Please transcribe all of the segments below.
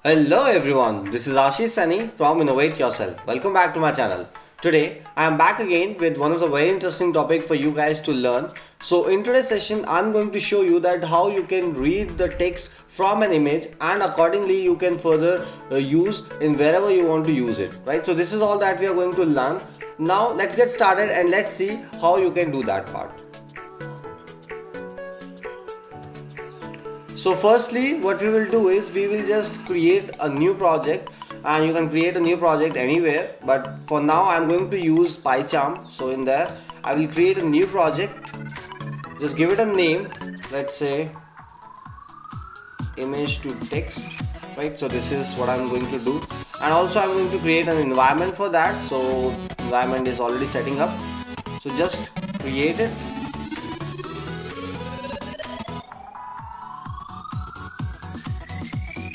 Hello everyone, this is Ashish Saini from Innovate Yourself. Welcome back to my channel. Today I am back again with one of the very interesting topic for you guys to learn. So in today's session I'm going to show you that how you can read the text from an image and accordingly you can further use in wherever you want to use it, right? So this is all that we are going to learn. Now let's get started and let's see how you can do that part. So firstly what we will do is we will just create a new project, and you can create a new project anywhere, but for now I'm going to use PyCharm. So in there I will create a new project, just give it a name, let's say image to text, right? So this is what I'm going to do, and also I'm going to create an environment for that. So environment is already setting up, so just create it.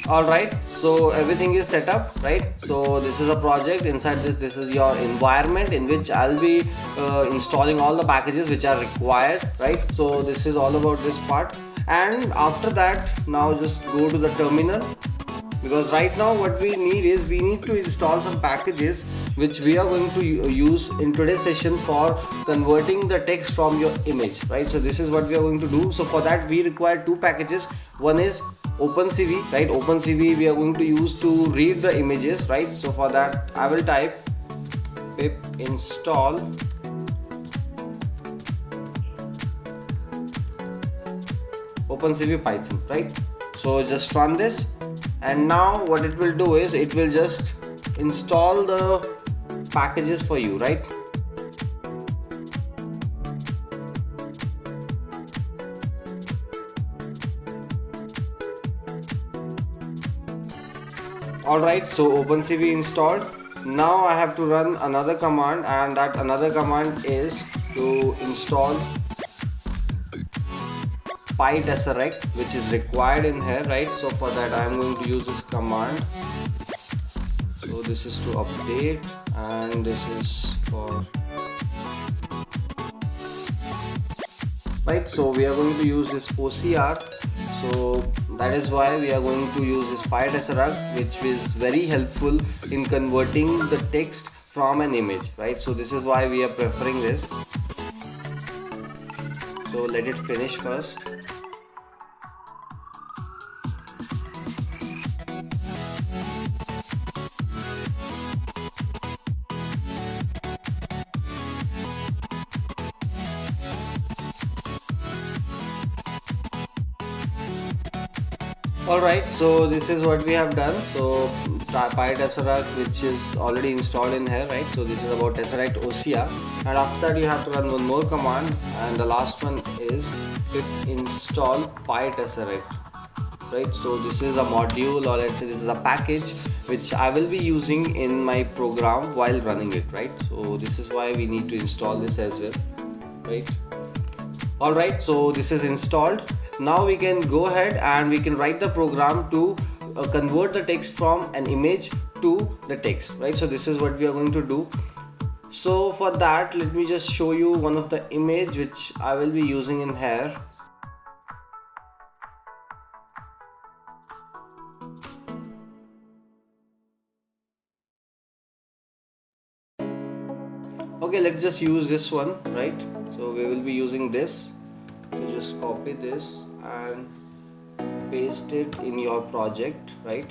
Alright, so everything is set up, right? So this is a project. Inside this is your environment in which I'll be installing all the packages which are required, right? So this is all about this part, and after that now just go to the terminal, because right now what we need is we need to install some packages which we are going to use in today's session for converting the text from your image, right? So this is what we are going to do. So for that we require two packages. One is OpenCV, right? OpenCV we are going to use to read the images, right? So for that I will type pip install OpenCV Python, right? So just run this, and now what it will do is it will just install the packages for you, right? Alright, so OpenCV installed. Now I have to run another command, and that another command is to install Pytesseract, which is required in here, right? So for that I am going to use this command. So this is to update, and this is for, right? So we are going to use this OCR. So that is why we are going to use this Pytesseract, which is very helpful in converting the text from an image, right? So this is why we are preferring this. So let it finish first. Alright, so this is what we have done. So Pytesseract, which is already installed in here, right? So this is about tesseract OCR, and after that you have to run one more command, and the last one is pip install Pytesseract, right? So this is a module, or let's say this is a package which I will be using in my program while running it, right? So this is why we need to install this as well, right? Alright, so this is installed. Now we can go ahead and we can write the program to convert the text from an image to the text, right? So this is what we are going to do. So for that, let me just show you one of the image which I will be using in here. Okay, let's just use this one, right? So we will be using this. You just copy this and paste it in your project, right?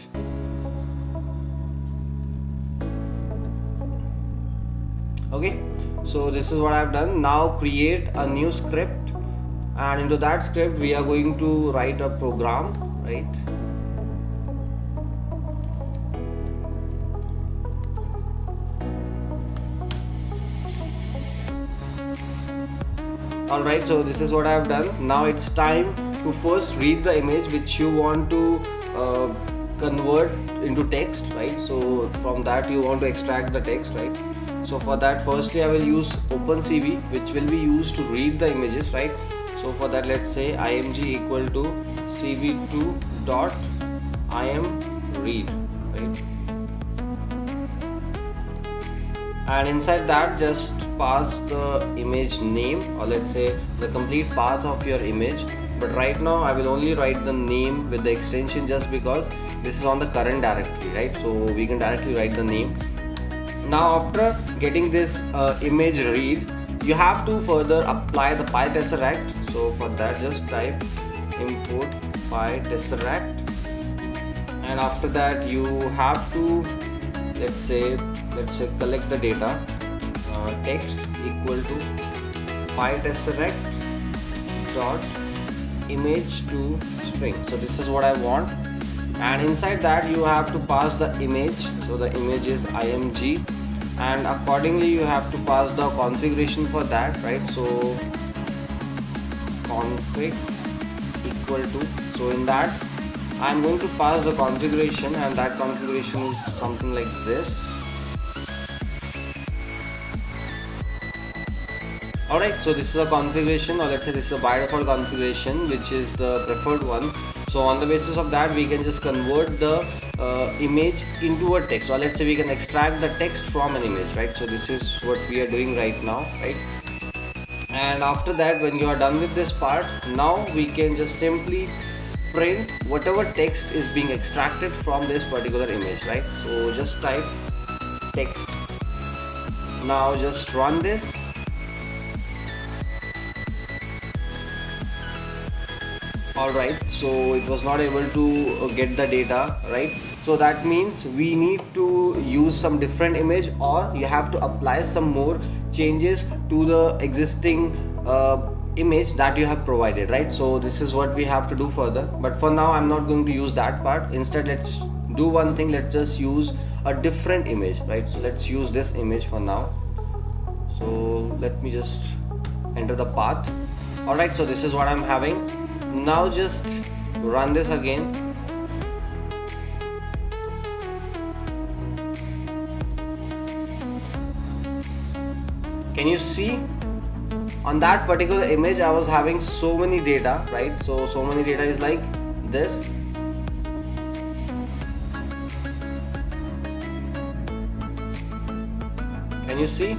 Okay, so this is what I've done. Now create a new script, and into that script we are going to write a program, right? Alright, so this is what I have done. Now it's time to first read the image which you want to convert into text, right? So from that you want to extract the text, right? So for that, firstly I will use OpenCV, which will be used to read the images, right? So for that, let's say img equal to cv2 dot imread, right? And inside that just pass the image name, or let's say the complete path of your image. But right now I will only write the name with the extension, just because this is on the current directory, right? So we can directly write the name. Now after getting this image read, you have to further apply the Pytesseract. So for that, just type import Pytesseract, and after that you have to let's say collect the data, text equal to Pytesseract dot image to string. So this is what I want, and inside that you have to pass the image. So the image is img, and accordingly you have to pass the configuration for that, right? So config equal to, so in that I'm going to pass the configuration, and that configuration is something like this. Alright, so this is a configuration, or let's say this is a by default configuration, which is the preferred one. So on the basis of that, we can just convert the image into a text, or let's say we can extract the text from an image, right? So this is what we are doing right now, right? And after that, when you are done with this part, now we can just simply print whatever text is being extracted from this particular image, right? So just type text. Now just run this. Alright, so it was not able to get the data, right? So that means we need to use some different image, or you have to apply some more changes to the existing image that you have provided, right? So this is what we have to do further, but for now I'm not going to use that part. Instead, let's do one thing, let's just use a different image, right? So let's use this image for now. So let me just enter the path. Alright, so this is what I'm having. Now just run this again. Can you see on that particular image I was having so many data, right? So many data is like this. Can you see?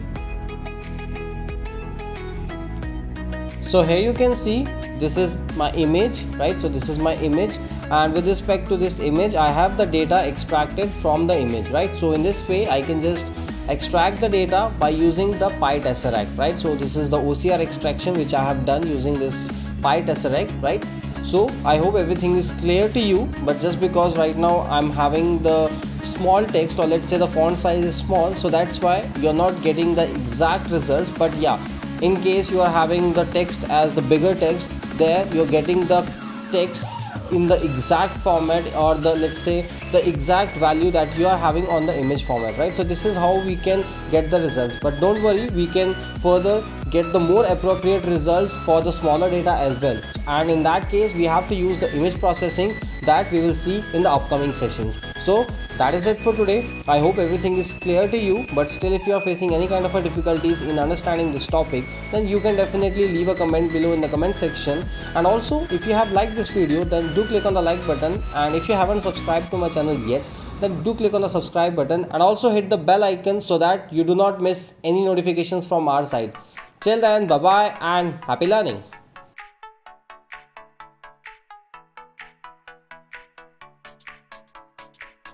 So here you can see this is my image, right? So this is my image, and with respect to this image I have the data extracted from the image, right? So in this way I can just extract the data by using the Pytesseract, right? So this is the OCR extraction which I have done using this Pytesseract, right? So I hope everything is clear to you, but just because right now I'm having the small text, or let's say the font size is small, so that's why you're not getting the exact results. But yeah, in case you are having the text as the bigger text, there you're getting the text in the exact format, or the let's say the exact value that you are having on the image format, right? So this is how we can get the results, but don't worry, we can further get the more appropriate results for the smaller data as well, and in that case we have to use the image processing that we will see in the upcoming sessions. So that is it for today. I hope everything is clear to you, but still if you are facing any kind of a difficulties in understanding this topic, then you can definitely leave a comment below in the comment section. And also, if you have liked this video, then do click on the like button, and if you haven't subscribed to my channel yet, then do click on the subscribe button, and also hit the bell icon so that you do not miss any notifications from our side. Till then, bye bye and happy learning.